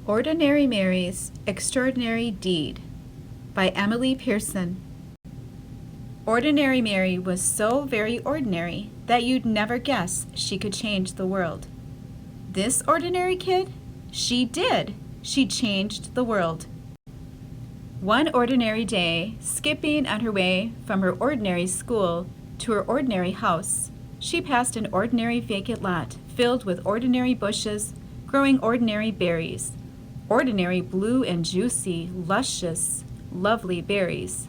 Ordinary Mary's Extraordinary Deed by Emily Pearson. Ordinary Mary was so very ordinary that you'd never guess she could change the world. This ordinary kid? She did. She changed the world. One ordinary day, skipping on her way from her ordinary school to her ordinary house, she passed an ordinary vacant lot filled with ordinary bushes growing ordinary berries. Ordinary blue and juicy, luscious, lovely berries.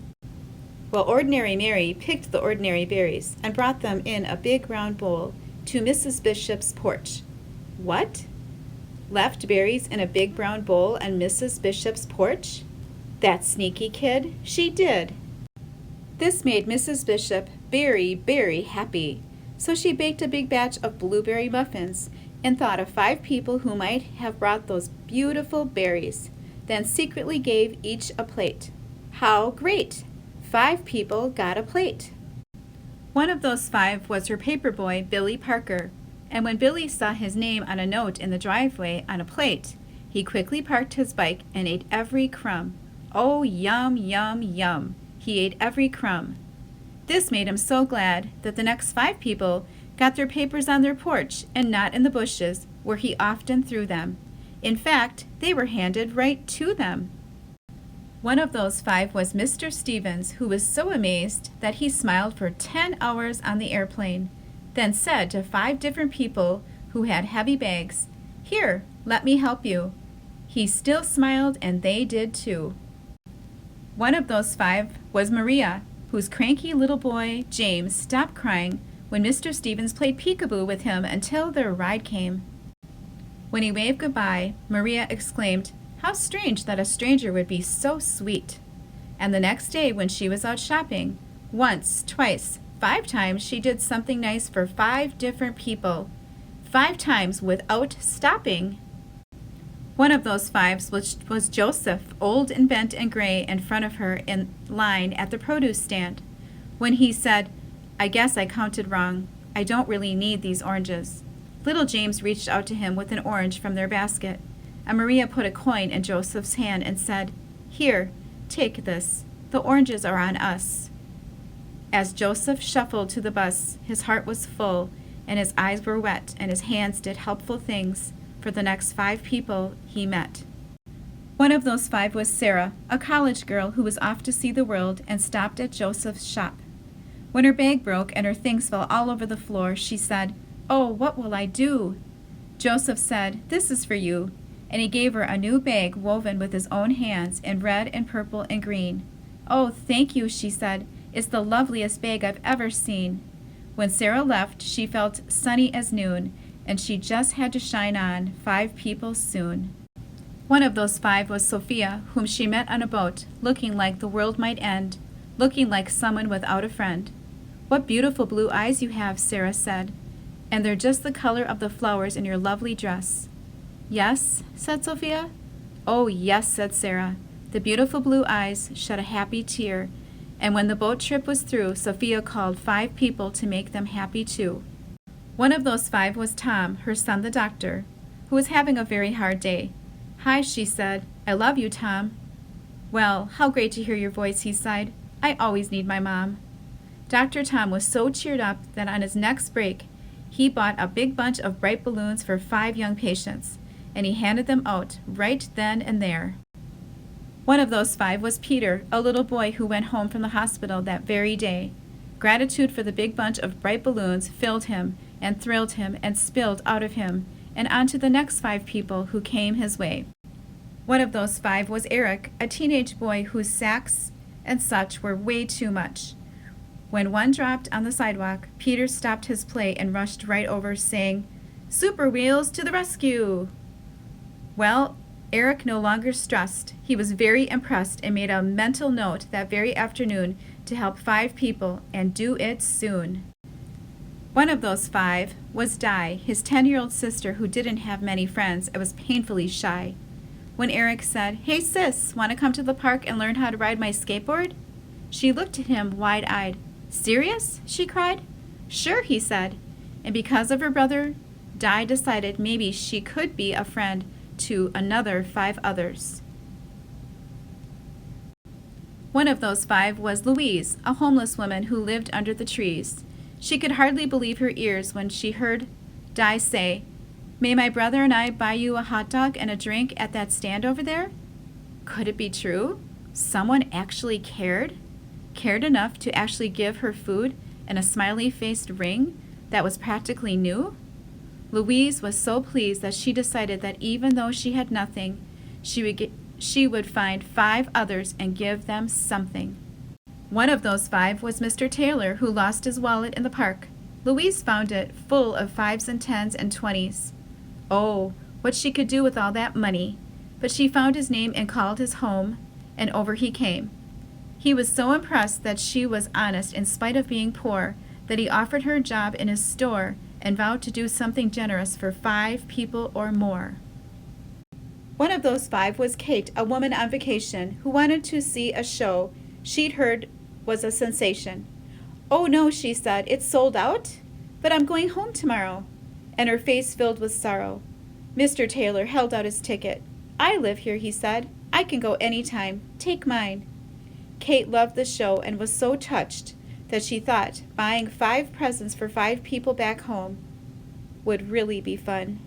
Well, Ordinary Mary picked the ordinary berries and brought them in a big round bowl to Mrs. Bishop's porch. What? Left berries in a big brown bowl on Mrs. Bishop's porch? That sneaky kid, she did. This made Mrs. Bishop very, very happy, so she baked a big batch of blueberry muffins and thought of 5 people who might have brought those beautiful berries, then secretly gave each a plate. How great! 5 people got a plate. One of those 5 was her paper boy, Billy Parker, and when Billy saw his name on a note in the driveway on a plate, he quickly parked his bike and ate every crumb. Oh, yum, yum, yum! He ate every crumb. This made him so glad that the next 5 people got their papers on their porch and not in the bushes where he often threw them. In fact, they were handed right to them. One of those 5 was Mr. Stevens, who was so amazed that he smiled for 10 hours on the airplane, then said to 5 different people who had heavy bags, "Here, let me help you." He still smiled and they did too. One of those 5 was Maria, whose cranky little boy, James, stopped crying when Mr. Stevens played peekaboo with him until their ride came. When he waved goodbye, Maria exclaimed, "How strange that a stranger would be so sweet." And the next day when she was out shopping, once, twice, 5 times she did something nice for 5 different people. 5 times without stopping. One of those 5s was Joseph, old and bent and gray, in front of her in line at the produce stand. When he said, "I guess I counted wrong. I don't really need these oranges." Little James reached out to him with an orange from their basket, and Maria put a coin in Joseph's hand and said, "Here, take this. The oranges are on us." As Joseph shuffled to the bus, his heart was full, and his eyes were wet, and his hands did helpful things for the next 5 people he met. One of those 5 was Sarah, a college girl who was off to see the world and stopped at Joseph's shop. When her bag broke and her things fell all over the floor, she said, "Oh, what will I do?" Joseph said, "This is for you," and he gave her a new bag woven with his own hands in red and purple and green. "Oh, thank you," she said. "It's the loveliest bag I've ever seen." When Sarah left, she felt sunny as noon, and she just had to shine on 5 people soon. One of those 5 was Sophia, whom she met on a boat, looking like the world might end, looking like someone without a friend. "What beautiful blue eyes you have," Sarah said, "and they're just the color of the flowers in your lovely dress." "Yes?" said Sophia. "Oh, yes," said Sarah. The beautiful blue eyes shed a happy tear, and when the boat trip was through, Sophia called 5 people to make them happy too. One of those 5 was Tom, her son the doctor, who was having a very hard day. "Hi," she said. "I love you, Tom." "Well, how great to hear your voice," he sighed. "I always need my mom." Dr. Tom was so cheered up that on his next break, he bought a big bunch of bright balloons for 5 young patients, and he handed them out right then and there. One of those 5 was Peter, a little boy who went home from the hospital that very day. Gratitude for the big bunch of bright balloons filled him and thrilled him and spilled out of him and onto the next 5 people who came his way. One of those 5 was Eric, a teenage boy whose sacks and such were way too much. When one dropped on the sidewalk, Peter stopped his play and rushed right over, saying, "Super Wheels to the rescue!" Well, Eric no longer stressed. He was very impressed and made a mental note that very afternoon to help 5 people and do it soon. One of those 5 was Di, his 10-year-old sister who didn't have many friends and was painfully shy. When Eric said, "Hey sis, want to come to the park and learn how to ride my skateboard?" She looked at him wide-eyed. "Serious?" she cried. "Sure," he said. And because of her brother, Di decided maybe she could be a friend to another 5 others. One of those 5 was Louise, a homeless woman who lived under the trees. She could hardly believe her ears when she heard Di say, "May my brother and I buy you a hot dog and a drink at that stand over there?" Could it be true? Someone actually cared? Cared enough to actually give her food and a smiley-faced ring that was practically new? Louise was so pleased that she decided that even though she had nothing, she would find 5 others and give them something. One of those 5 was Mr. Taylor, who lost his wallet in the park. Louise found it full of 5s and 10s and 20s. Oh, what she could do with all that money! But she found his name and called his home, and over he came. He was so impressed that she was honest in spite of being poor that he offered her a job in his store and vowed to do something generous for 5 people or more. One of those 5 was Kate, a woman on vacation who wanted to see a show she'd heard was a sensation. "Oh no," she said, "it's sold out? But I'm going home tomorrow." And her face filled with sorrow. Mr. Taylor held out his ticket. "I live here," he said. "I can go any time. Take mine." Kate loved the show and was so touched that she thought buying 5 presents for 5 people back home would really be fun.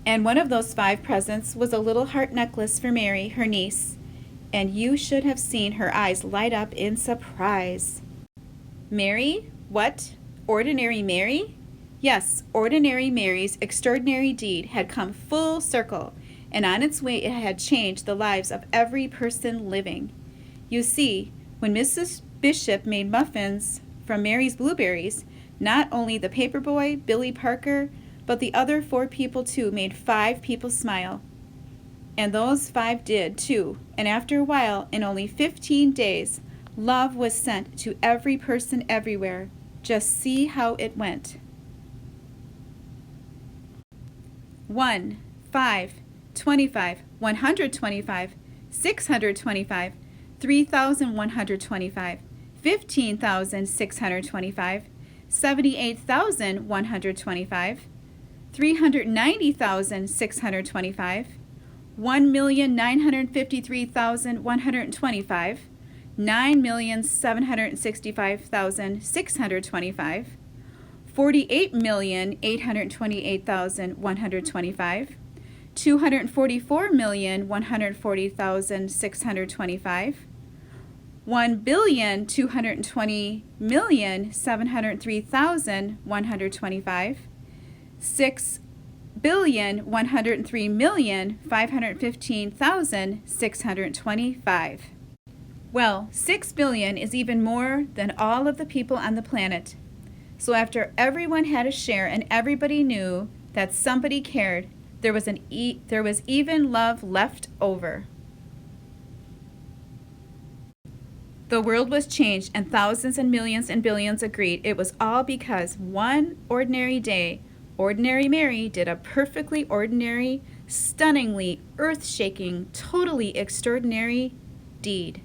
And one of those 5 presents was a little heart necklace for Mary, her niece, and you should have seen her eyes light up in surprise. Mary? What? Ordinary Mary? Yes, Ordinary Mary's extraordinary deed had come full circle, and on its way it had changed the lives of every person living. You see, when Mrs. Bishop made muffins from Mary's blueberries, not only the paper boy, Billy Parker, but the other 4 people too made 5 people smile. And those 5 did too, and after a while, in only 15 days, love was sent to every person everywhere. Just see how it went. 1, 5, 25, 125, 625, 3,125, 15,625, 78,125, 390,625, 1,953,125, 9,765,625, 48,828,125, 244,140,625, 1,220,703,125, 6,103,515,625. Well, 6 billion is even more than all of the people on the planet. So after everyone had a share and everybody knew that somebody cared, there was even love left over. The world was changed, and thousands and millions and billions agreed it was all because one ordinary day, Ordinary Mary did a perfectly ordinary, stunningly earth-shaking, totally extraordinary deed.